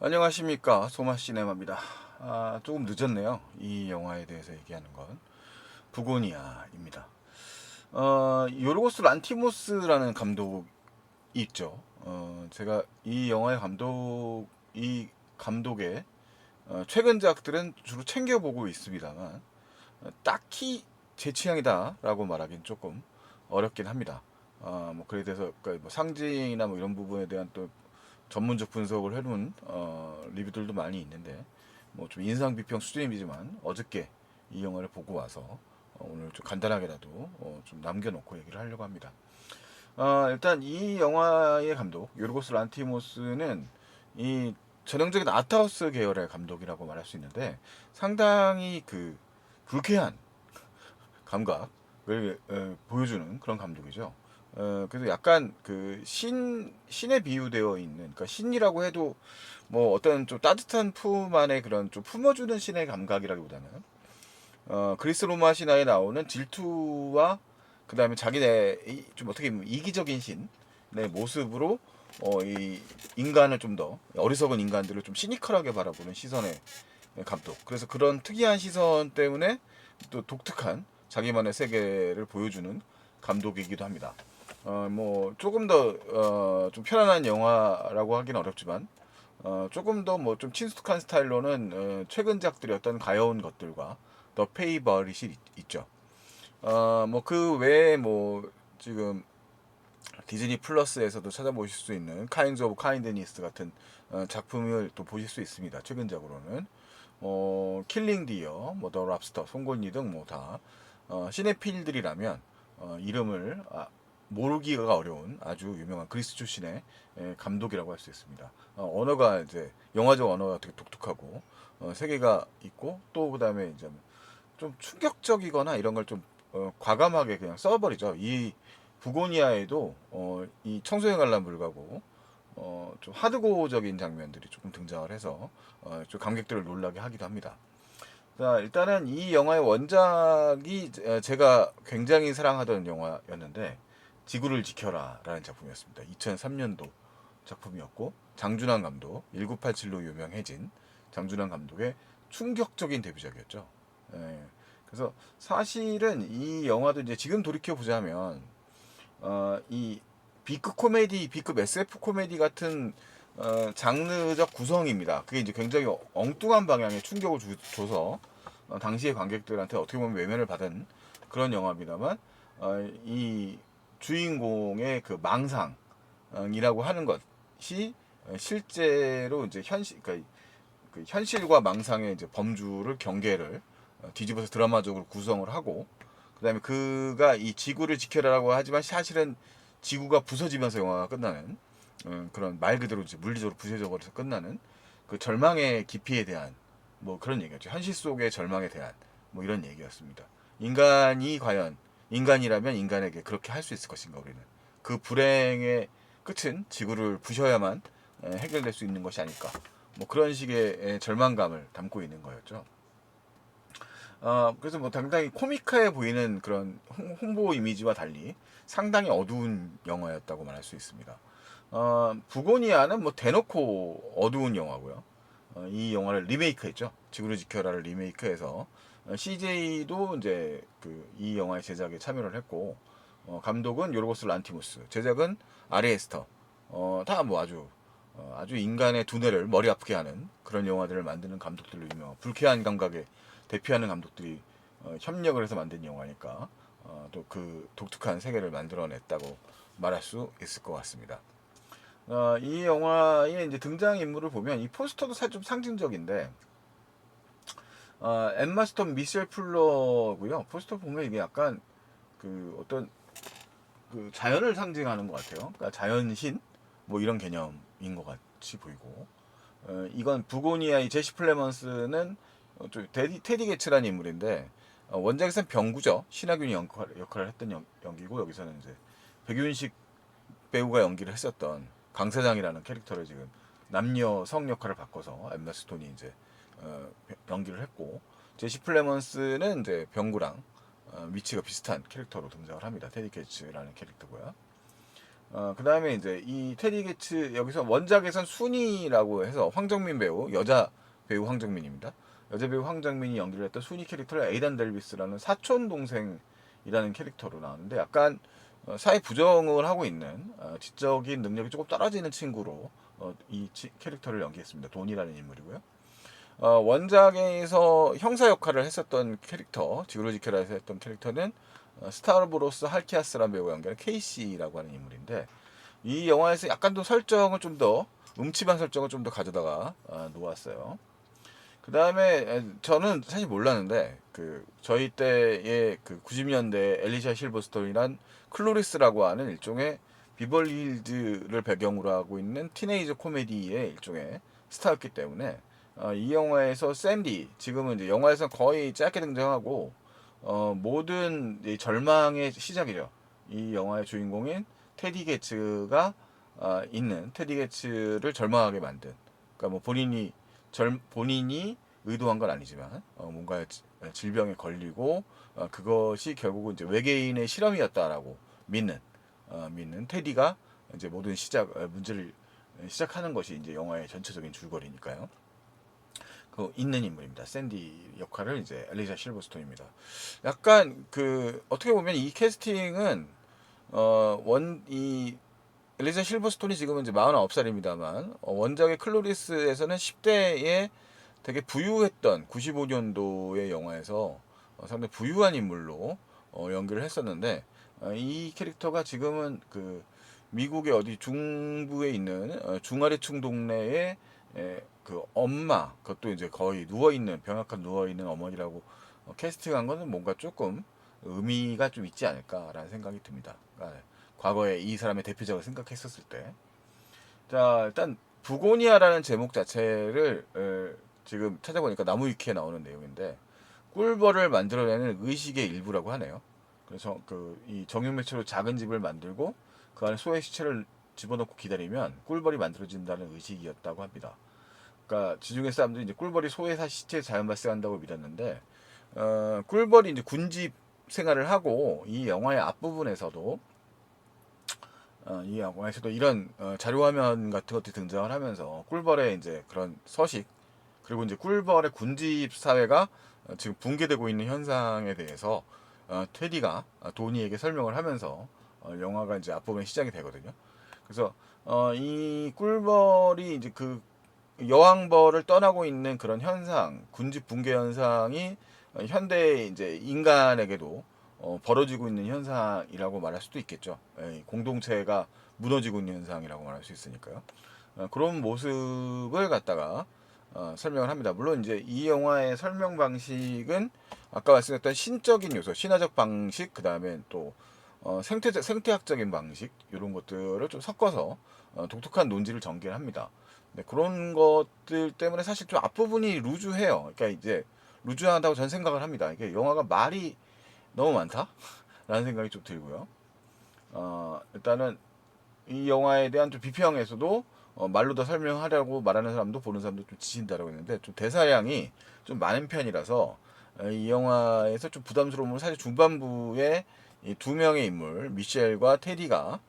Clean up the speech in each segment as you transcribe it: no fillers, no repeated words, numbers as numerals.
안녕하십니까, 소마시네마입니다. 조금 늦었네요. 이 영화에 대해서 얘기하는 건 부고니아입니다. 요르고스 란티모스라는 감독이 있죠. 제가 이 감독의 최근작들은 주로 챙겨보고 있습니다만, 딱히 제 취향이다라고 말하기는 조금 어렵긴 합니다. 뭐 그래 돼서 그러니까 뭐 상징이나 뭐 이런 부분에 대한 또 전문적 분석을 해놓은 리뷰들도 많이 있는데 뭐 좀 인상 비평 수준이지만 어저께 이 영화를 보고 와서 오늘 좀 간단하게라도 좀 남겨놓고 얘기를 하려고 합니다. 일단 이 영화의 감독 요르고스 란티모스는 이 전형적인 아트하우스 계열의 감독이라고 말할 수 있는데 상당히 그 불쾌한 감각을 보여주는 그런 감독이죠. 그래서 약간 그 신에 비유되어 있는, 그러니까 신이라고 해도 뭐 어떤 좀 따뜻한 품 안에 그런 좀 품어주는 신의 감각이라기보다는 그리스 로마 신화에 나오는 질투와 그 다음에 자기네 좀 어떻게 보면 이기적인 신의 모습으로 이 인간을 좀 더 어리석은 인간들을 좀 시니컬하게 바라보는 시선의 감독. 그래서 그런 특이한 시선 때문에 또 독특한 자기만의 세계를 보여주는 감독이기도 합니다. 뭐 조금 더 좀 편안한 영화라고 하긴 어렵지만 조금 더 뭐 좀 친숙한 스타일로는 최근작들이었던 가여운 것들과 더 페이버릿이 있죠. 뭐 그 외에 뭐 지금 디즈니 플러스에서도 찾아보실 수 있는 카인즈 오브 카인드니스 같은 작품을 또 보실 수 있습니다. 최근작으로는 킬링 디어, 뭐더 랍스터, 송골니 등 뭐다 시네필들이라면 이름을 모르기가 어려운 아주 유명한 그리스 출신의 감독이라고 할 수 있습니다. 언어가 이제 영화적 언어가 되게 독특하고 세계가 있고 또 그다음에 이제 좀 충격적이거나 이런 걸 좀 과감하게 그냥 써버리죠. 이 부고니아에도 이 청소년 관람 불가고 좀 하드고적인 장면들이 조금 등장을 해서 좀 관객들을 놀라게 하기도 합니다. 자, 일단은 이 영화의 원작이 제가 굉장히 사랑하던 영화였는데 지구를 지켜라라는 작품이었습니다. 2003년도 작품이었고 장준환 감독 1987로 유명해진 장준환 감독의 충격적인 데뷔작이었죠. 예, 그래서 사실은 이 영화도 이제 지금 돌이켜 보자면 이 B급 코미디, B급 SF 코미디 같은 장르적 구성입니다. 그게 이제 굉장히 엉뚱한 방향의 충격을 줘서 당시의 관객들한테 어떻게 보면 외면을 받은 그런 영화입니다만 이 주인공의 그 망상이라고 하는 것이 실제로 이제 그러니까 그 현실과 망상의 이제 범주를 경계를 뒤집어서 드라마적으로 구성을 하고 그다음에 그가 이 지구를 지켜라라고 하지만 사실은 지구가 부서지면서 영화가 끝나는 그런 말 그대로 이제 물리적으로 부서져 버려서 끝나는 그 절망의 깊이에 대한 뭐 그런 얘기였죠. 현실 속의 절망에 대한 뭐 이런 얘기였습니다. 인간이 과연 인간이라면 인간에게 그렇게 할 수 있을 것인가 우리는 그 불행의 끝은 지구를 부셔야만 해결될 수 있는 것이 아닐까 뭐 그런 식의 절망감을 담고 있는 거였죠. 그래서 뭐 당당히 코미카해 보이는 그런 홍보 이미지와 달리 상당히 어두운 영화였다고 말할 수 있습니다. 부고니아는 뭐 대놓고 어두운 영화고요. 이 영화를 리메이크했죠. 지구를 지켜라를 리메이크해서 CJ도 이제 그 이 영화의 제작에 참여를 했고 감독은 요르고스 란티모스, 제작은 아리에스터. 다 뭐 아주 인간의 두뇌를 머리 아프게 하는 그런 영화들을 만드는 감독들로 유명한 불쾌한 감각에 대표하는 감독들이 협력을 해서 만든 영화니까 또 그 독특한 세계를 만들어냈다고 말할 수 있을 것 같습니다. 이 영화의 이제 등장 인물을 보면 이 포스터도 사실 좀 상징적인데 엠마 스톤, 미셸 풀러고요. 포스터 보면 이게 약간 그 어떤 그 자연을 상징하는 것 같아요. 그러니까 자연신 뭐 이런 개념인 것 같이 보이고 이건 부고니아의 제시 플레먼스는 테디 게츠라는 인물인데 원작에서는 병구죠. 신하균이 역할을 했던 연기고 여기서는 이제 백윤식 배우가 연기를 했었던 강 사장이라는 캐릭터를 지금 남녀 성 역할을 바꿔서 엠마 스톤이 이제 연기를 했고 제시 플레먼스는 이제 병구랑 위치가 비슷한 캐릭터로 등장을 합니다. 테디 게츠라는 캐릭터고요. 그 다음에 이제 이 테디 게츠 여기서 원작에선 순이라고 해서 황정민 배우, 여자 배우 황정민입니다. 여자 배우 황정민이 연기를 했던 순이 캐릭터를 에이단 델비스라는 사촌 동생이라는 캐릭터로 나왔는데 약간 사회 부정을 하고 있는 지적인 능력이 조금 떨어지는 친구로 이 캐릭터를 연기했습니다. 돈이라는 인물이고요. 원작에서 형사 역할을 했었던 캐릭터, 지그로지케라에서 했던 캐릭터는 스타브로스 할키아스라는 배우가 연기하는 케이시라고 하는 인물인데 이 영화에서 약간 더 설정을 좀 더 음침한 설정을 좀 더 가져다가 놓았어요. 그 다음에 저는 사실 몰랐는데 그 저희 때의 그 90년대 엘리샤 실버스톤이란 클로리스라고 하는 일종의 비벌리 힐즈를 배경으로 하고 있는 티네이저 코미디의 일종의 스타였기 때문에 이 영화에서 샌디 지금은 이제 영화에서 거의 짧게 등장하고 모든 이 절망의 시작이죠. 이 영화의 주인공인 테디 게츠가 있는 테디 게츠를 절망하게 만든 그러니까 뭐 본인이 의도한 건 아니지만 뭔가 질병에 걸리고 그것이 결국은 이제 외계인의 실험이었다라고 믿는 테디가 이제 모든 문제를 시작하는 것이 이제 영화의 전체적인 줄거리니까요. 그 있는 인물입니다. 샌디 역할을 이제 엘리자 실버스톤입니다. 약간 그 어떻게 보면 이 캐스팅은 이 엘리자 실버스톤이 지금은 이제 49살입니다만 원작의 클로리스에서는 10대에 되게 부유했던 95년도의 영화에서 상당히 부유한 인물로 연기를 했었는데 이 캐릭터가 지금은 그 미국의 어디 중부에 있는 중아리층 동네에 그 엄마 그것도 이제 거의 누워있는 병약한 누워있는 어머니라고 캐스팅한 거는 뭔가 조금 의미가 좀 있지 않을까라는 생각이 듭니다. 그러니까 과거에 이 사람의 대표작을 생각했었을 때. 자, 일단 부고니아라는 제목 자체를 지금 찾아보니까 나무위키에 나오는 내용인데 꿀벌을 만들어내는 의식의 일부라고 하네요. 그래서 그 이 정육매체로 작은 집을 만들고 그 안에 소의 시체를 집어넣고 기다리면 꿀벌이 만들어진다는 의식이었다고 합니다. 그러니까 지중해 사람들이 이제 꿀벌이 소의 시체에 자연 발생한다고 믿었는데 꿀벌이 이제 군집 생활을 하고 이 영화의 앞부분에서도 이 영화에서도 이런 자료화면 같은 것들이 등장을 하면서 꿀벌의 이제 그런 서식 그리고 이제 꿀벌의 군집 사회가 지금 붕괴되고 있는 현상에 대해서 테디가 도니에게 설명을 하면서 영화가 이제 앞부분에 시작이 되거든요. 그래서 이 꿀벌이 이제 그 여왕벌을 떠나고 있는 그런 현상, 군집 붕괴 현상이 현대 이제 인간에게도 벌어지고 있는 현상이라고 말할 수도 있겠죠. 공동체가 무너지고 있는 현상이라고 말할 수 있으니까요. 그런 모습을 갖다가 설명을 합니다. 물론 이제 이 영화의 설명 방식은 아까 말씀드렸던 신적인 요소, 신화적 방식, 그 다음에 또 생태학적인 방식 이런 것들을 좀 섞어서 독특한 논지를 전개합니다. 네, 그런 것들 때문에 사실 좀 앞부분이 루즈해요. 그러니까 이제 루즈하다고 전 생각을 합니다. 이게 영화가 말이 너무 많다라는 생각이 좀 들고요. 일단은 이 영화에 대한 좀 비평에서도 말로 더 설명하려고 말하는 사람도 보는 사람도 좀 지친다라고 했는데 좀 대사량이 좀 많은 편이라서 이 영화에서 좀 부담스러우면 사실 중반부에 이 두 명의 인물 미셸과 테디가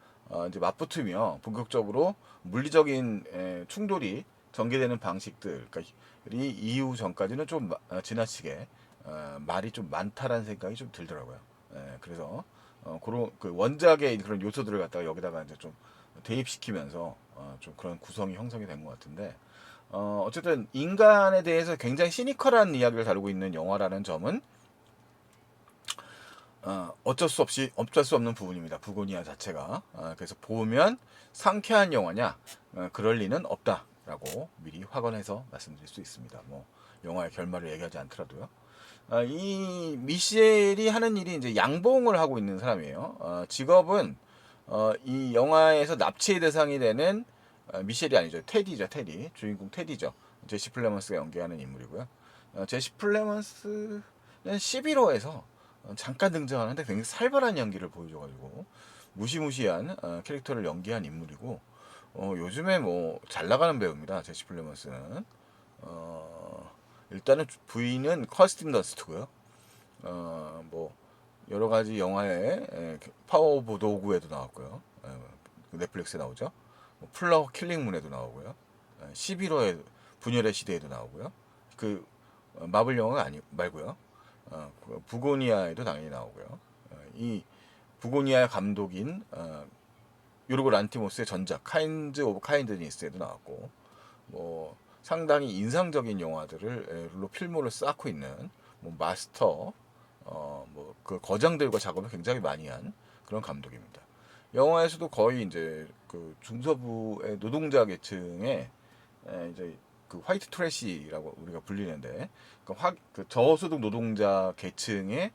이제 맞붙으며 본격적으로 물리적인 충돌이 전개되는 방식들 그러니까 이후 전까지는 좀 지나치게 말이 좀 많다라는 생각이 좀 들더라고요. 그래서 그런 그 원작의 그런 요소들을 갖다가 여기다가 이제 좀 대입시키면서 좀 그런 구성이 형성이 된 것 같은데 어쨌든 인간에 대해서 굉장히 시니컬한 이야기를 다루고 있는 영화라는 점은 어쩔 수 없는 부분입니다. 부고니아 자체가 그래서 보면 상쾌한 영화냐 그럴 리는 없다라고 미리 확언해서 말씀드릴 수 있습니다. 뭐 영화의 결말을 얘기하지 않더라도요. 이 미셸이 하는 일이 이제 양봉을 하고 있는 사람이에요. 직업은 이 영화에서 납치의 대상이 되는 미셸이 아니죠. 테디죠, 테디. 주인공 테디죠. 제시 플레먼스가 연기하는 인물이고요. 제시 플레먼스는 11호에서 잠깐 등장하는데 굉장히 살벌한 연기를 보여줘가지고 무시무시한 캐릭터를 연기한 인물이고 요즘에 뭐 잘 나가는 배우입니다. 제시 플레먼스는 일단은 부인은 커스틴 더스트고요. 뭐 여러 가지 영화에 파워 오브 도구에도 나왔고요. 그 넷플릭스에 나오죠. 뭐 플러 킬링문에도 나오고요. 11호의 분열의 시대에도 나오고요. 그 마블 영화 아니 말고요. 그 부고니아에도 당연히 나오고요. 이 부고니아 감독인 요르고 란티모스의 전작 카인즈 오브 카인드니스에도 나왔고, 뭐 상당히 인상적인 영화들을 로 필모를 쌓고 있는 뭐 마스터, 뭐 그 거장들과 작업을 굉장히 많이 한 그런 감독입니다. 영화에서도 거의 이제 그 중서부의 노동자 계층의 이제 그 화이트 트래시라고 우리가 불리는데, 그 저소득 노동자 계층의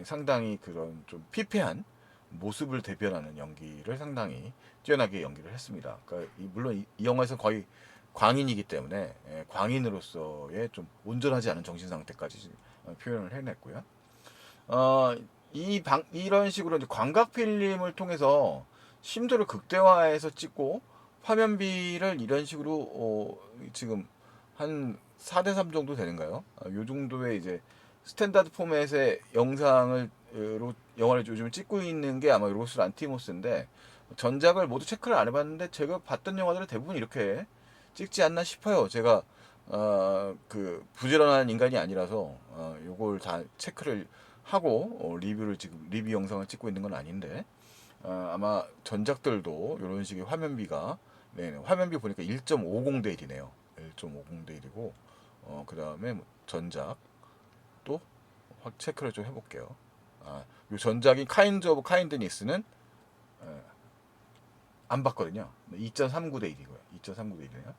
상당히 그런 좀 피폐한 모습을 대변하는 연기를 상당히 뛰어나게 연기를 했습니다. 그러니까 물론 이 영화에서 거의 광인이기 때문에 광인으로서의 좀 온전하지 않은 정신 상태까지 표현을 해냈고요. 어, 이런 식으로 이제 광각 필름을 통해서 심도를 극대화해서 찍고 화면비를 이런 식으로 지금 한 4대3 정도 되는가요? 요 정도의 이제 스탠다드 포맷의 영화를 요즘 찍고 있는 게 아마 로스 란티모스인데, 전작을 모두 체크를 안 해봤는데 제가 봤던 영화들은 대부분 이렇게 찍지 않나 싶어요. 제가 그 부지런한 인간이 아니라서 요걸 다 체크를 하고 리뷰 영상을 찍고 있는 건 아닌데, 아마 전작들도 이런 식의 화면비가, 네, 화면비 보니까 1.50대 1이네요. 1.50대 1이고, 그 다음에 뭐 전작 또 확 체크를 좀 해볼게요. 요 전작인 카인즈 오브 카인드니스는 안 봤거든요. 2.39대 1이고요. 2.39대 1이네요.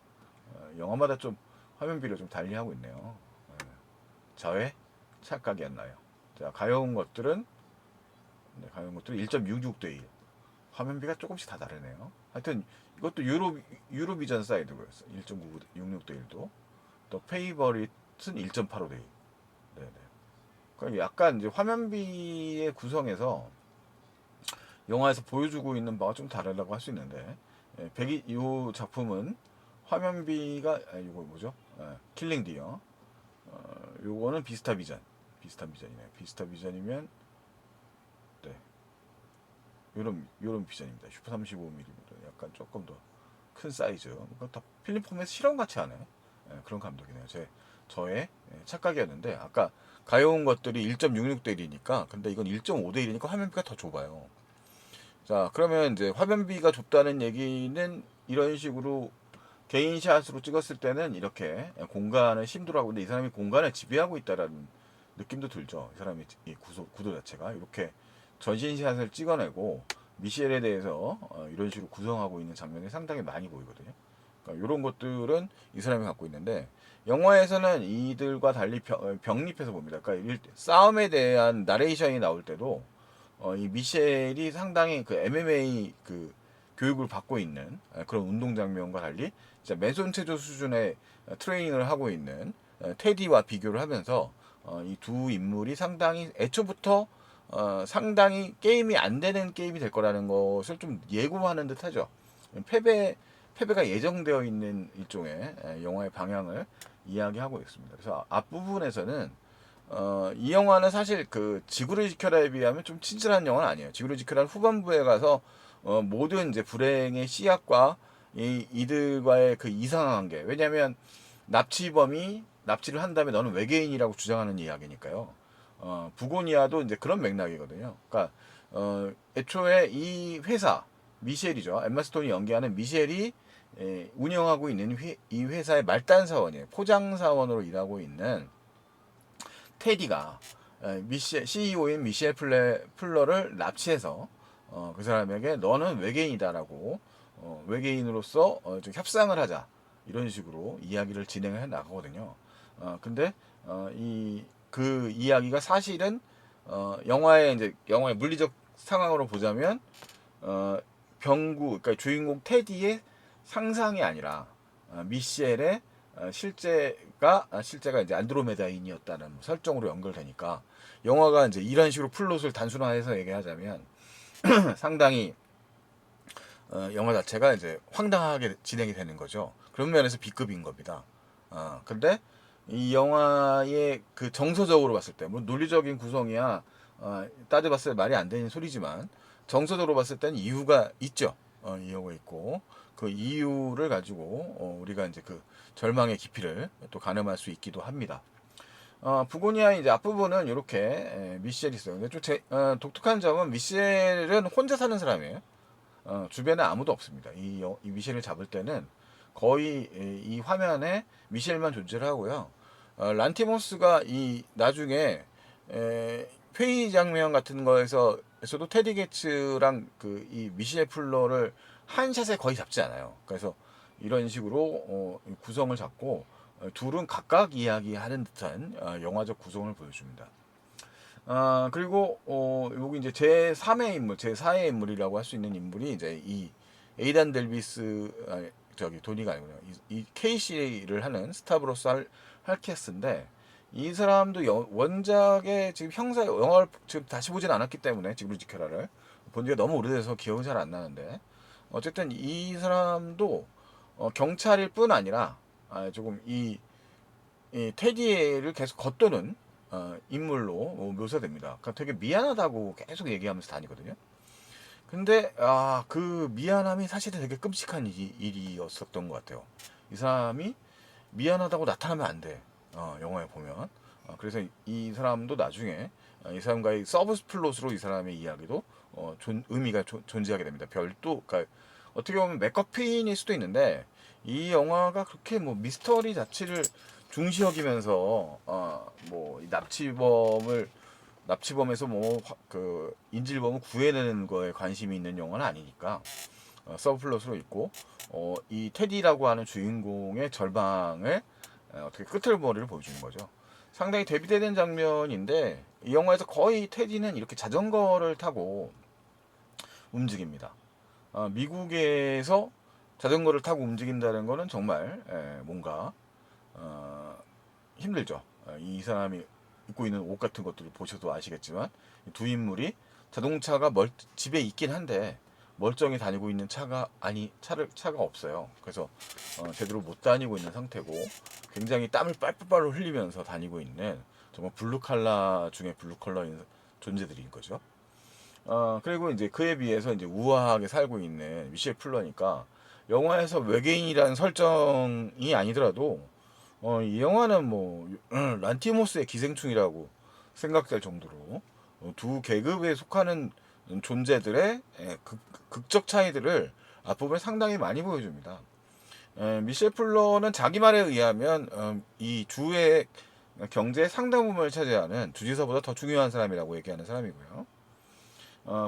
영화마다 좀 화면비를 좀 달리하고 있네요. 저의 착각이었나요? 자, 가벼운 것들은 1.66대 1. 화면비가 조금씩 다 다르네요. 하여튼 이것도 유로비전 사이드고요. 1.66대 1도. 또 페이버릿은 1.85대 1. 네네. 그러니까 약간 이제 화면비의 구성에서 영화에서 보여주고 있는 바가 좀 다르다고 할 수 있는데, 이 작품은 화면비가 이거 뭐죠? 킬링 디어. 요거는 비스타 비전이네요. 비스타 비전이면 네, 요런 비전입니다. 슈퍼 35mm 약간 조금 더 큰 사이즈. 그러니까 다 필름 포맷 실험 같이 하네. 그런 감독이네요. 저의 착각이었는데, 아까 가여운 것들이 1.66대 1이니까, 근데 이건 1.5대 1이니까 화면비가 더 좁아요. 자, 그러면 이제 화면비가 좁다는 얘기는 이런 식으로 개인샷으로 찍었을 때는 이렇게 공간을 심도하고, 근데 이 사람이 공간을 지배하고 있다라는 느낌도 들죠. 이 사람이 이 구도 자체가 이렇게 전신샷을 찍어내고 미셸에 대해서 이런 식으로 구성하고 있는 장면이 상당히 많이 보이거든요. 그러니까 이런 것들은 이 사람이 갖고 있는데, 영화에서는 이들과 달리 병립해서 봅니다. 그러니까 싸움에 대한 나레이션이 나올 때도 이 미셸이 상당히 그 MMA 그 교육을 받고 있는 그런 운동 장면과 달리 진짜 맨손 체조 수준의 트레이닝을 하고 있는 테디와 비교를 하면서 이 두 인물이 상당히 애초부터 상당히 게임이 안 되는 게임이 될 거라는 것을 좀 예고하는 듯하죠. 패배가 예정되어 있는 일종의 영화의 방향을 이야기하고 있습니다. 그래서 앞부분에서는 이 영화는 사실 그 지구를 지켜라에 비하면 좀 친절한 영화는 아니에요. 지구를 지켜라 후반부에 가서 모든 이제 불행의 씨앗과 이들과의 그 이상한 관계. 왜냐하면 납치범이 납치를 한 다음에 너는 외계인이라고 주장하는 이야기니까요. 부고니아도 이제 그런 맥락이거든요. 그러니까 애초에 이 회사 미셸이죠. 엠마 스톤이 연기하는 미셸이 운영하고 있는 이 회사의 말단 사원이에요. 포장 사원으로 일하고 있는 테디가 CEO인 미셸 플러를 납치해서 그 사람에게 너는 외계인이다라고 외계인으로서 좀 협상을 하자, 이런 식으로 이야기를 진행을 해 나가거든요. 근데 이 그 이야기가 사실은 영화의 물리적 상황으로 보자면 그러니까 주인공 테디의 상상이 아니라 미셸의 실제가 이제 안드로메다인이었다는 설정으로 연결되니까, 영화가 이제 이런 식으로 플롯을 단순화해서 얘기하자면 상당히 영화 자체가 이제 황당하게 진행이 되는 거죠. 그런 면에서 B급인 겁니다. 근데 이 영화의 그 정서적으로 봤을 때, 뭐 논리적인 구성이야 따져봤을 때 말이 안 되는 소리지만, 정서적으로 봤을 때는 이유가 있죠. 이어오고 있고 그 이유를 가지고 우리가 이제 그 절망의 깊이를 또 가늠할 수 있기도 합니다. 부고니아의 이제 앞부분은 이렇게 미셸이 있어요. 근데 좀 독특한 점은 미셸은 혼자 사는 사람이에요. 주변에 아무도 없습니다. 이 미셸을 잡을 때는 거의 이 화면에 미셸만 존재를 하고요. 란티모스가 이 나중에 회의 장면 같은 거에서도 테디 게츠랑 그 이 미셸 풀러를 한 샷에 거의 잡지 않아요. 그래서 이런 식으로 구성을 잡고 둘은 각각 이야기하는 듯한 영화적 구성을 보여줍니다. 그리고 여기 이제 제 3의 인물, 제 4의 인물이라고 할 수 있는 인물이 이제 이 에이단 델비스 저기 도니가 아니고요. 이 케이시를 하는 스타브로스 할캐스인데 이 사람도 원작의 지금 형사 영화를 지금 다시 보진 않았기 때문에 지브리 지켜라를 본 지가 너무 오래돼서 기억이 잘 안 나는데 어쨌든 이 사람도 경찰일 뿐 아니라 조금 이 테디를 계속 겉도는 인물로 묘사됩니다. 그러니까 되게 미안하다고 계속 얘기하면서 다니거든요. 근데 그 미안함이 사실은 되게 끔찍한 일이었었던 것 같아요. 이 사람이 미안하다고 나타나면 안 돼. 영화에 보면. 그래서 이 사람도 나중에 이 사람과의 서브 플롯으로 이 사람의 이야기도 의미가 존재하게 됩니다. 별도, 그러니까 어떻게 보면 맥커핀일 수도 있는데 이 영화가 그렇게 뭐 미스터리 자체를 중시 여기면서 뭐 납치범에서 뭐 그 인질범을 구해내는 거에 관심이 있는 영화는 아니니까 서브플롯으로 있고 이 테디라고 하는 주인공의 절망을 어떻게 끄트머리를 보여주는 거죠. 상당히 대비되는 장면인데 이 영화에서 거의 테디는 이렇게 자전거를 타고 움직입니다. 미국에서 자전거를 타고 움직인다는 거는 정말 뭔가 힘들죠. 이 사람이 입고 있는 옷 같은 것들을 보셔도 아시겠지만 두 인물이 자동차가 집에 있긴 한데 멀쩡히 다니고 있는 차가 없어요. 그래서 제대로 못 다니고 있는 상태고 굉장히 땀을 빨빨 흘리면서 다니고 있는 정말 블루 칼라 중에 블루 컬러인 존재들인 거죠. 그리고 이제 그에 비해서 이제 우아하게 살고 있는 미셸 풀러니까 영화에서 외계인이라는 설정이 아니더라도 이 영화는 뭐 란티모스의 기생충이라고 생각될 정도로 두 계급에 속하는 존재들의 극적 차이들을 앞부분에 상당히 많이 보여줍니다. 미셸 풀러는 자기 말에 의하면 이 주의 경제의 상당 부분을 차지하는 주지사보다 더 중요한 사람이라고 얘기하는 사람이고요.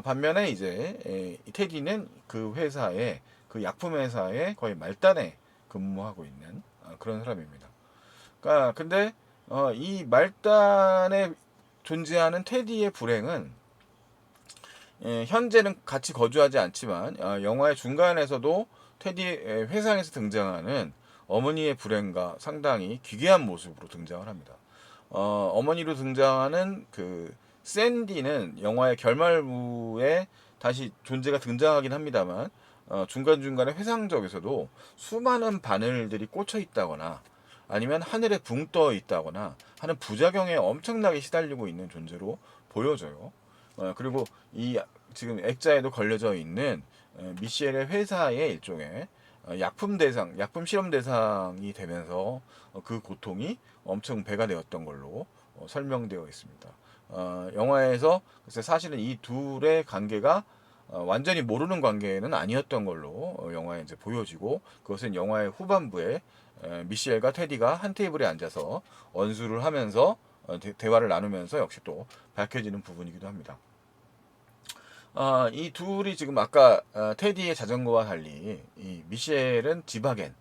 반면에 이제 테디는 그 회사에 그 약품 회사의 거의 말단에 근무하고 있는 그런 사람입니다. 그러니까 근데 이 말단에 존재하는 테디의 불행은 현재는 같이 거주하지 않지만 영화의 중간에서도 테디의 회상에서 등장하는 어머니의 불행과 상당히 기괴한 모습으로 등장을 합니다. 어머니로 등장하는 그 샌디는 영화의 결말부에 다시 존재가 등장하긴 합니다만 중간중간에 회상적에서도 수많은 바늘들이 꽂혀 있다거나 아니면 하늘에 붕 떠 있다거나 하는 부작용에 엄청나게 시달리고 있는 존재로 보여져요. 그리고 이 지금 액자에도 걸려져 있는 미셸의 회사의 일종의 약품 실험 대상이 되면서 그 고통이 엄청 배가 되었던 걸로 설명되어 있습니다. 영화에서 사실은 이 둘의 관계가 완전히 모르는 관계는 아니었던 걸로 영화에 이제 보여지고 그것은 영화의 후반부에 미셸과 테디가 한 테이블에 앉아서 언수를 하면서 대화를 나누면서 역시 또 밝혀지는 부분이기도 합니다. 이 둘이 지금 아까 테디의 자전거와 달리 이 미셸은 지바겐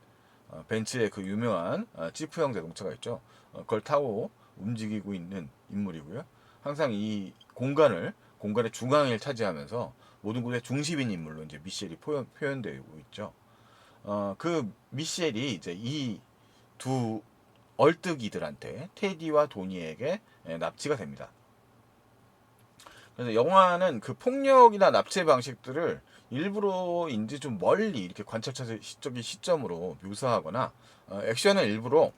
벤츠의 그 유명한 지프형 자동차가 있죠. 그걸 타고 움직이고 있는 인물이고요. 항상 이 공간의 중앙을 차지하면서 모든 곳의 중심인 인물로 이제 미셸이 표현되고 있죠. 그 미셸이 이제 이 두 얼뜨기들한테 테디와 도니에게 납치가 됩니다. 그래서 영화는 그 폭력이나 납치 방식들을 일부러인지 좀 멀리 이렇게 관찰자적인 시점으로 묘사하거나 액션을 일부러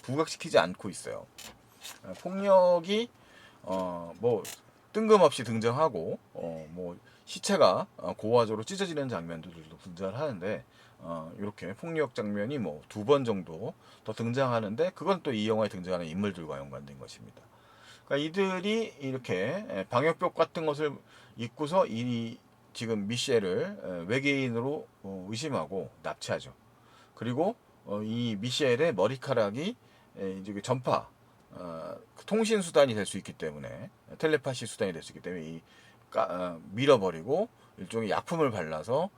부각시키지 않고 있어요. 폭력이 뭐 뜬금없이 등장하고 뭐 시체가 고화조로 찢어지는 장면들도 등장을 하는데 이렇게 폭력 장면이 뭐 2번 정도 더 등장하는데 그건 또 이 영화에 등장하는 인물들과 연관된 것입니다. 그러니까 이들이 이렇게 방역복 같은 것을 입고서 이 지금 미셸을 외계인으로 의심하고 납치하죠. 그리고 이 미셸의 머리카락이 이제 그 전파 그 통신 수단이 될 수 있기 때문에 텔레파시 수단이 될 수 있기 때문에 밀어버리고 일종의 약품을 발라서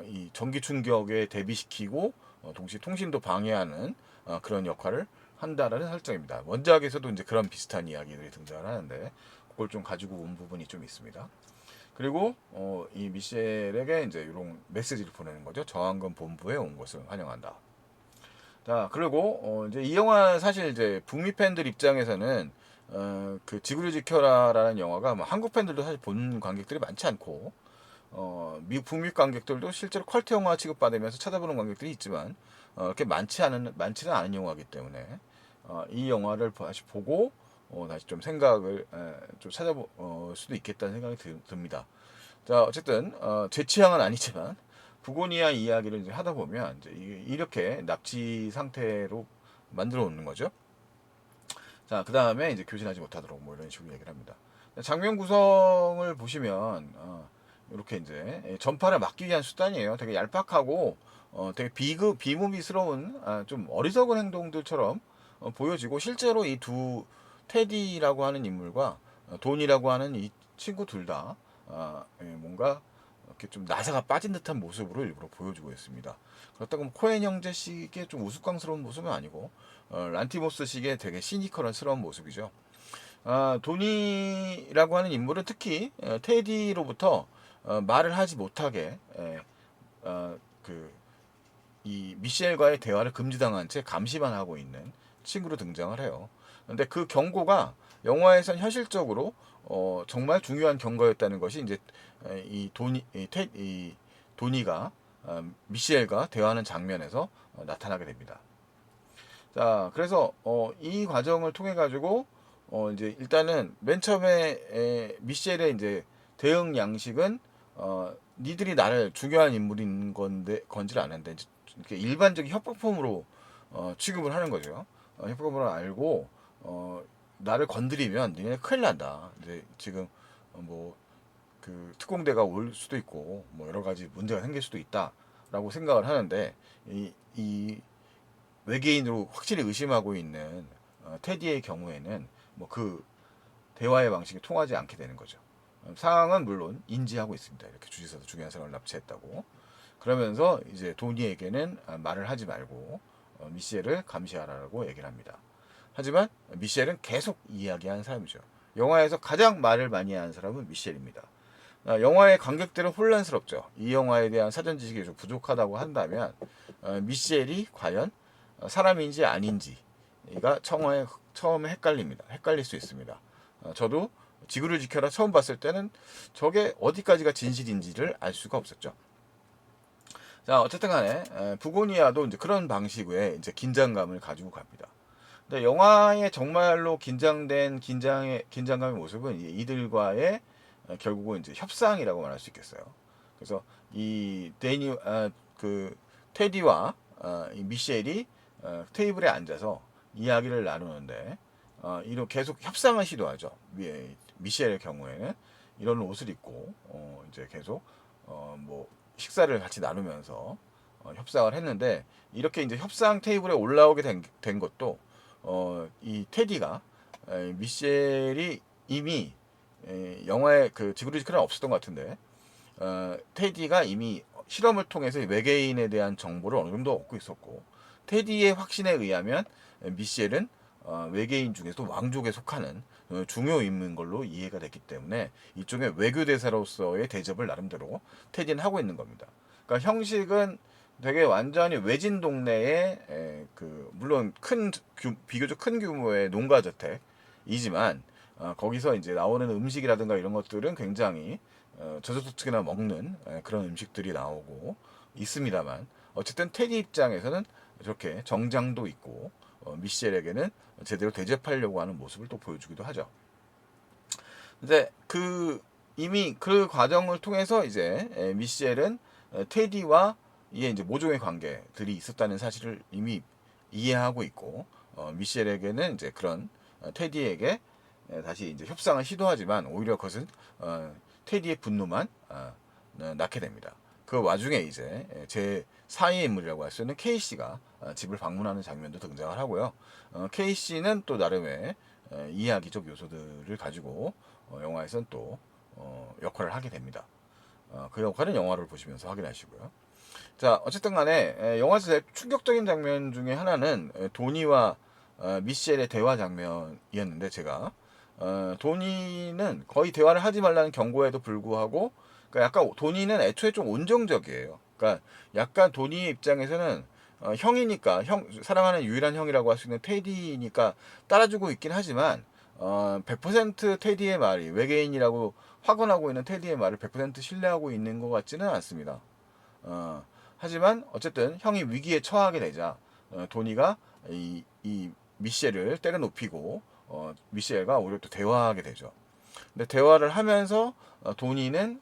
이 전기 충격에 대비시키고 동시에 통신도 방해하는 그런 역할을 한다라는 설정입니다. 원작에서도 이제 그런 비슷한 이야기들이 등장을 하는데 그걸 좀 가지고 온 부분이 좀 있습니다. 그리고 이 미셸에게 이제 이런 메시지를 보내는 거죠. 저항군 본부에 온 것을 환영한다. 자, 그리고 이제 이 영화 사실 이제 북미 팬들 입장에서는 그 지구를 지켜라라는 영화가 뭐 한국 팬들도 사실 본 관객들이 많지 않고 북미 관객들도 실제로 컬트 영화 취급받으면서 찾아보는 관객들이 있지만 이렇게 많지는 않은 영화이기 때문에 이 영화를 다시 보고 다시 좀 생각을 좀 찾아볼 수도 있겠다는 생각이 듭니다. 자, 어쨌든 제 취향은 아니지만 부고니아 이야기를 이제 하다 보면 이제 이렇게 납치 상태로 만들어 놓는 거죠. 자, 그 다음에 이제 교신하지 못하도록 뭐 이런 식으로 얘기를 합니다. 장면 구성을 보시면 이렇게 이제 전파를 막기 위한 수단이에요. 되게 얄팍하고 되게 비무비스러운 좀 어리석은 행동들처럼 보여지고 실제로 이 두 테디라고 하는 인물과 돈이라고 하는 이 친구 둘 다 뭔가 이렇게 좀 나사가 빠진 듯한 모습으로 일부러 보여주고 있습니다. 그렇다고 뭐 코엔 형제식의 좀 우스꽝스러운 모습은 아니고 란티모스식의 되게 시니컬한스러운 모습이죠. 도니라고 하는 인물은 특히 테디로부터 말을 하지 못하게 이 미셸과의 대화를 금지당한 채 감시만 하고 있는 친구로 등장을 해요. 근데 그 경고가 영화에선 현실적으로 정말 중요한 경고였다는 것이 이제 이 도니가 미셸과 대화하는 장면에서 나타나게 됩니다. 자, 그래서 이 과정을 통해 가지고 이제 일단은 맨 처음에 미셸의 이제 대응 양식은 니들이 나를 중요한 인물인 건지를 아는데 이렇게 일반적인 협박범으로 취급을 하는 거죠. 협박범으로 알고 나를 건드리면 니네 큰일 난다. 이제 지금 뭐그 특공대가 올 수도 있고 뭐 여러 가지 문제가 생길 수도 있다라고 생각을 하는데 이 외계인으로 확실히 의심하고 있는 테디의 경우에는 뭐 그 대화의 방식이 통하지 않게 되는 거죠. 상황은 물론 인지하고 있습니다. 이렇게 주지사도 중요한 사람을 납치했다고. 그러면서 이제 도니에게는 말을 하지 말고 미셸을 감시하라고 얘기를 합니다. 하지만 미셸은 계속 이야기하는 사람이죠. 영화에서 가장 말을 많이 하는 사람은 미셸입니다. 영화의 관객들은 혼란스럽죠. 이 영화에 대한 사전 지식이 좀 부족하다고 한다면 미셸이 과연 사람인지 아닌지가 처음에 헷갈립니다. 헷갈릴 수 있습니다. 저도 지구를 지켜라 처음 봤을 때는 저게 어디까지가 진실인지를 알 수가 없었죠. 자, 어쨌든 간에 부고니아도 이제 그런 방식의 이제 긴장감을 가지고 갑니다. 근데 영화의 정말로 긴장감의 모습은 이들과의 결국은 이제 협상이라고 말할 수 있겠어요. 그래서 이 그 테디와 이 미셸이 테이블에 앉아서 이야기를 나누는데 이런 계속 협상을 시도하죠. 미셸의 경우에는 이런 옷을 입고 이제 계속 뭐 식사를 같이 나누면서 협상을 했는데 이렇게 이제 협상 테이블에 올라오게 된 것도 이 테디가 미셸이 이미 영화에 그 지구를 지켜는 없었던 것 같은데 테디가 이미 실험을 통해서 외계인에 대한 정보를 어느 정도 얻고 있었고 테디의 확신에 의하면 미셸은 외계인 중에서 왕족에 속하는 중요 인물인 걸로 이해가 됐기 때문에 이쪽에 외교대사로서의 대접을 나름대로 테디는 하고 있는 겁니다. 그러니까 형식은 되게 완전히 외진 동네에 물론 비교적 큰 규모의 농가 저택이지만 거기서 이제 나오는 음식이라든가 이런 것들은 굉장히 저소득층이나 먹는 그런 음식들이 나오고 있습니다만 어쨌든 테디 입장에서는 이렇게 정장도 있고 미셸에게는 제대로 대접하려고 하는 모습을 또 보여주기도 하죠. 근데 그 이미 그 과정을 통해서 이제 미셸은 테디와 이게 이제 모종의 관계들이 있었다는 사실을 이미 이해하고 있고, 미셸에게는 이제 그런 테디에게 다시 이제 협상을 시도하지만 오히려 그것은 테디의 분노만 낳게 됩니다. 그 와중에 이제 제 4의 인물이라고 할 수 있는 케이씨가 집을 방문하는 장면도 등장을 하고요. 케이씨는 또 나름의 이야기적 요소들을 가지고 영화에선 또 역할을 하게 됩니다. 그 역할은 영화를 보시면서 확인하시고요. 자, 어쨌든 간에 영화에서 제일 충격적인 장면 중에 하나는 도니와 미셸의 대화 장면이었는데, 제가 도니는 거의 대화를 하지 말라는 경고에도 불구하고, 그러니까 약간 도니는 애초에 좀 온정적이에요. 그러니까 약간 도니의 입장에서는 형이니까, 사랑하는 유일한 형이라고 할 수 있는 테디니까 따라주고 있긴 하지만 100% 테디의 말이, 외계인이라고 확언하고 있는 테디의 말을 100% 신뢰하고 있는 것 같지는 않습니다. 하지만 어쨌든 형이 위기에 처하게 되자 도니가 이 미셸을 때려눕히고 미셸과 오히려 또 대화하게 되죠. 근데 대화를 하면서 도니는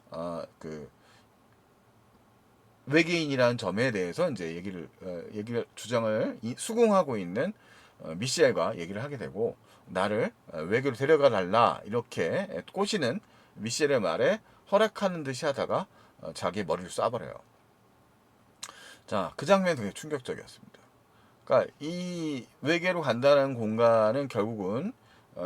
그 외계인이라는 점에 대해서 이제 얘기를 주장을 수긍하고 있는 미셸과 얘기를 하게 되고, 나를 외계로 데려가 달라 이렇게 꼬시는 미셸의 말에 허락하는 듯이 하다가 자기의 머리를 쏴버려요. 자, 그 장면이 되게 충격적이었습니다. 그러니까 이 외계로 간다는 공간은 결국은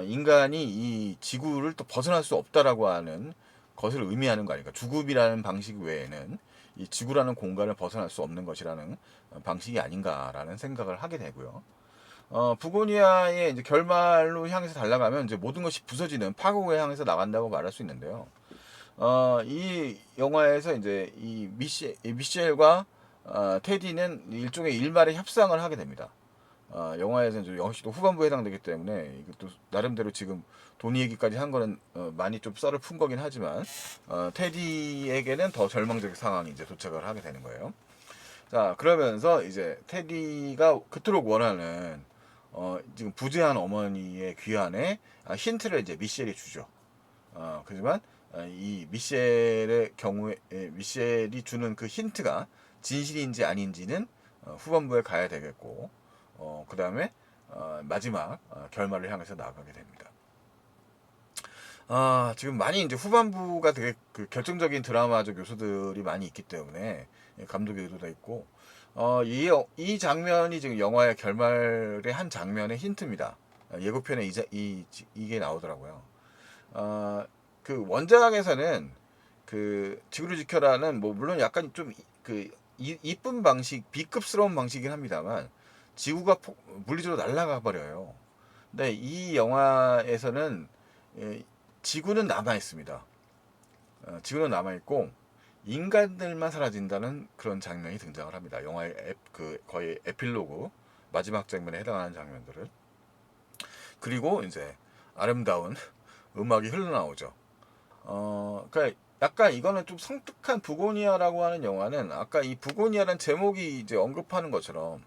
인간이 이 지구를 또 벗어날 수 없다라고 하는 것을 의미하는 거 아닐까. 죽음이라는 방식 외에는 이 지구라는 공간을 벗어날 수 없는 것이라는 방식이 아닌가라는 생각을 하게 되고요. 부고니아의 이제 결말로 향해서 달려가면 이제 모든 것이 부서지는 파국을 향해서 나간다고 말할 수 있는데요. 이 영화에서 이제 이 미셸과 테디는 일종의 일말의 협상을 하게 됩니다. 영화에서는 역시 또 후반부에 해당되기 때문에 이것도 나름대로 지금 도니 얘기까지 한 거는 많이 좀 썰을 푼 거긴 하지만 테디에게는 더 절망적인 상황이 이제 도착을 하게 되는 거예요. 자, 그러면서 이제 테디가 그토록 원하는 지금 부재한 어머니의 귀환에 힌트를 이제 미셸이 주죠. 그지만 이 미셸의 경우에 미셸이 주는 그 힌트가 진실인지 아닌지는 후반부에 가야 되겠고, 그 다음에 마지막 결말을 향해서 나아가게 됩니다. 지금 많이 이제 후반부가 되게 그 결정적인 드라마적 요소들이 많이 있기 때문에 감독의 의도도 있고, 이 장면이 지금 영화의 결말의 한 장면의 힌트입니다. 예고편에 이게 나오더라고요. 그 원작에서는 그 지구를 지켜라는 뭐 물론 약간 좀 그 이쁜 방식, B급스러운 방식이긴 합니다만 지구가 물리적으로 날아가 버려요. 근데 이 영화에서는 지구는 남아 있습니다. 지구는 남아 있고 인간들만 사라진다는 그런 장면이 등장을 합니다. 영화의 그 거의 에필로그 마지막 장면에 해당하는 장면들을. 그리고 이제 아름다운 음악이 흘러나오죠. 그러니까 약간 이거는 좀 성특한 부고니아라고 하는 영화는 아까 이 부고니아라는 제목이 이제 언급하는 것처럼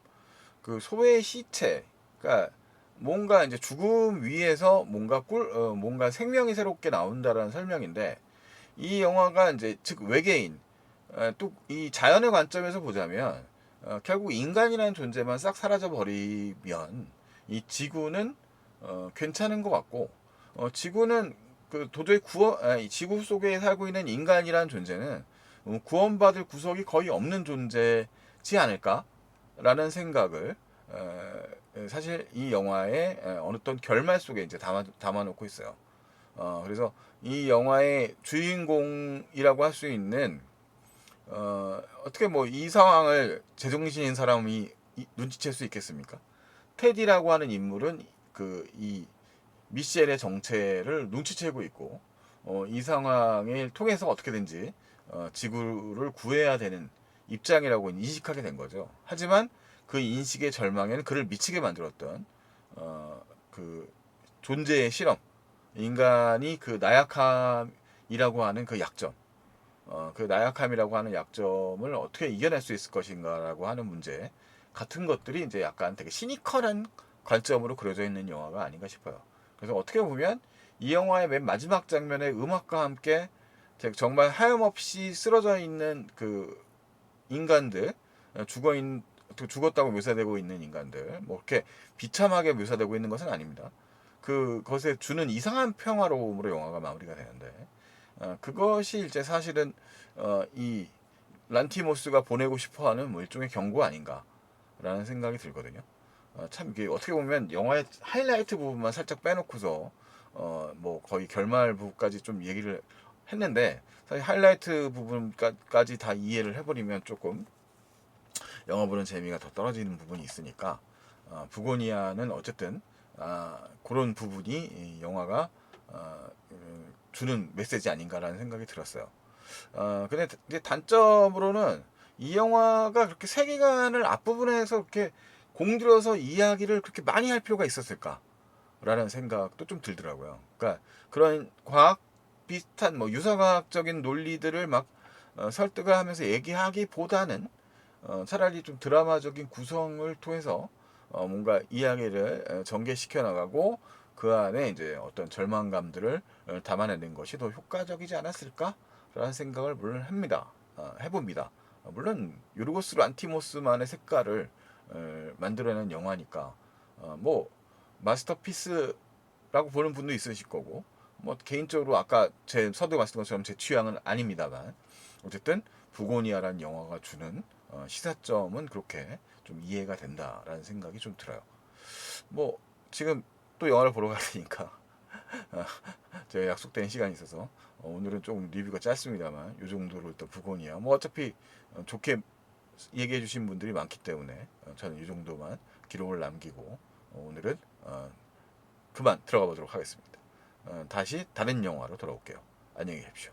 그 소의 시체, 그러니까 뭔가 이제 죽음 위에서 뭔가 생명이 새롭게 나온다라는 설명인데, 이 영화가 이제 즉 외계인, 또 이 자연의 관점에서 보자면 결국 인간이라는 존재만 싹 사라져 버리면 이 지구는 괜찮은 것 같고, 지구는 그 도저히 지구 속에 살고 있는 인간이라는 존재는 구원받을 구석이 거의 없는 존재지 않을까라는 생각을 사실 이 영화의 어떤 결말 속에 이제 담아놓고 있어요. 그래서 이 영화의 주인공이라고 할 수 있는 어떻게 뭐 이 상황을 제정신인 사람이 눈치챌 수 있겠습니까? 테디라고 하는 인물은 그 이 미셸의 정체를 눈치채고 있고, 이 상황을 통해서 어떻게든지 지구를 구해야 되는 입장이라고 인식하게 된 거죠. 하지만 그 인식의 절망에는 그를 미치게 만들었던 그 존재의 실험, 인간이 그 나약함이라고 하는 그 약점, 그 나약함이라고 하는 약점을 어떻게 이겨낼 수 있을 것인가라고 하는 문제 같은 것들이 이제 약간 되게 시니컬한 관점으로 그려져 있는 영화가 아닌가 싶어요. 그래서 어떻게 보면 이 영화의 맨 마지막 장면의 음악과 함께 정말 하염없이 쓰러져 있는 그 인간들, 죽었다고 묘사되고 있는 인간들, 뭐 이렇게 비참하게 묘사되고 있는 것은 아닙니다. 그것에 주는 이상한 평화로움으로 영화가 마무리가 되는데, 그것이 이제 사실은 이 란티모스가 보내고 싶어하는 뭐 일종의 경고 아닌가라는 생각이 들거든요. 참 이게 어떻게 보면 영화의 하이라이트 부분만 살짝 빼놓고서 뭐 거의 결말 부분까지 좀 얘기를 했는데, 사실 하이라이트 부분까지 다 이해를 해버리면 조금 영화 보는 재미가 더 떨어지는 부분이 있으니까, 부고니아는 어쨌든 그런 부분이 이 영화가 주는 메시지 아닌가라는 생각이 들었어요. 근데 이제 단점으로는 이 영화가 그렇게 세계관을 앞부분에서 그렇게 공들여서 이야기를 그렇게 많이 할 필요가 있었을까라는 생각도 좀 들더라고요. 그러니까 그런 과학 비슷한 뭐 유사과학적인 논리들을 막 설득을 하면서 얘기하기보다는 차라리 좀 드라마적인 구성을 통해서 뭔가 이야기를 전개시켜 나가고 그 안에 이제 어떤 절망감들을 담아내는 것이 더 효과적이지 않았을까라는 생각을 물론 해봅니다. 물론 요르고스 란티모스만의 색깔을 만들어낸 영화니까 뭐 마스터피스라고 보는 분도 있으실 거고, 뭐 개인적으로 아까 제 서두에 말씀드린 것처럼 제 취향은 아닙니다만, 어쨌든 부고니아라는 영화가 주는 시사점은 그렇게 좀 이해가 된다라는 생각이 좀 들어요. 뭐 지금 또 영화를 보러 가니까 제가 약속된 시간이 있어서 오늘은 조금 리뷰가 짧습니다만 이 정도로 일단 부고니아 뭐 어차피 좋게 얘기해 주신 분들이 많기 때문에 저는 이 정도만 기록을 남기고 오늘은 그만 들어가 보도록 하겠습니다. 다시 다른 영화로 돌아올게요. 안녕히 계십시오.